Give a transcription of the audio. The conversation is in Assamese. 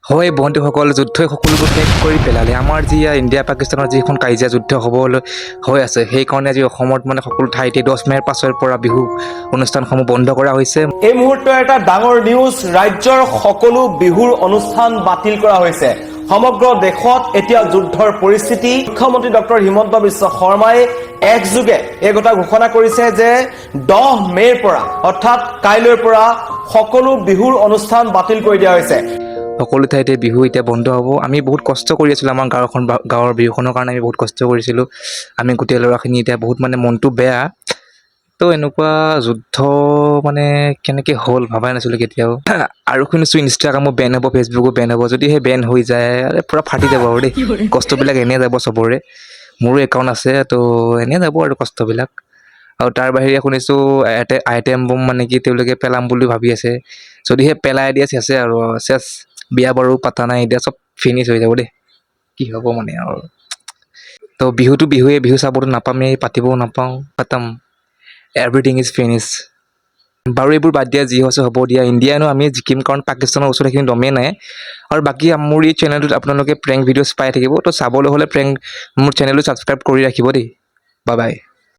হয় বন্ধুসকল, যুদ্ধই সকলোবোৰ শেষ কৰি পেলালে। আমাৰ যি ইণ্ডিয়া পাকিস্তানৰ যিখন কাজিয়া যুদ্ধ হ'বলৈ হৈ আছে, সেইকাৰণে আজি অসমত মানে সকলো ঠাইতে 10 মে'ৰ পাছৰ পৰা বিহু অনুষ্ঠানসমূহ বন্ধ কৰা হৈছে। এই মুহূৰ্তৰ এটা ডাঙৰ নিউজ, ৰাজ্যৰ সকলো বিহুৰ অনুষ্ঠান বাতিল কৰা হৈছে। সমগ্ৰ দেশত এতিয়া যুদ্ধৰ পৰিস্থিতি। মুখ্যমন্ত্ৰী ডক্টৰ হিমন্ত বিশ্ব শৰ্মাই একযোগে এই কথা ঘোষণা কৰিছে যে 10 মে'ৰ পৰা অৰ্থাৎ কাইলৈৰ পৰা সকলো বিহুৰ অনুষ্ঠান বাতিল কৰি দিয়া হৈছে। সকলো ঠাইতে বিহু এতিয়া বন্ধ হ'ব। আমি বহুত কষ্ট কৰি আছিলোঁ, আমাৰ গাঁৱৰ বিহুখনৰ কাৰণে আমি বহুত কষ্ট কৰিছিলোঁ। আমি গোটেই ল'ৰাখিনি এতিয়া বহুত মানে মনটো বেয়া। তো এনেকুৱা যুদ্ধ মানে কেনেকৈ হ'ল ভবাই নাছিলোঁ কেতিয়াও। আৰু শুনিছোঁ ইনষ্টাগ্ৰামো বেন হ'ব, ফেচবুকো বেন হ'ব। যদি সেই বেন হৈ যায় পূৰা ফাটি যাব আৰু দেই। কষ্টবিলাক এনেই যাব চবৰে। মোৰো একাউণ্ট আছে, তো এনেই যাব আৰু কষ্টবিলাক। আৰু তাৰ বাহিৰে শুনিছোঁ আইটেম বম মানে কি তেওঁলোকে পেলাম বুলি ভাবি আছে। যদিহে পেলাই দিয়ে চেছে আৰু চেছ, বিয়া বাৰু পতা নাই, এতিয়া চব ফিনিছ হৈ যাব দেই। কি হ'ব মানে আৰু। তো বিহুটো বিহুৱে, বিহু চাবতো নাপামেই, পাতিবও নাপাওঁ, খতম, এভৰিথিং ইজ ফিনিছ। বাৰু এইবোৰ বাদ দিয়া, যি হৈছে হ'ব দিয়া। ইণ্ডিয়ানো আমি জিকিম, কাৰণ পাকিস্তানৰ ওচৰত সেইখিনি দমেই নাই। আৰু বাকী মোৰ এই চেনেলটোত আপোনালোকে প্ৰেংক ভিডিঅ'ছ পাই থাকিব। তো চাবলৈ হ'লে মোৰ চেনেলটো ছাবস্ক্ৰাইব কৰি ৰাখিব দেই। Bye bye.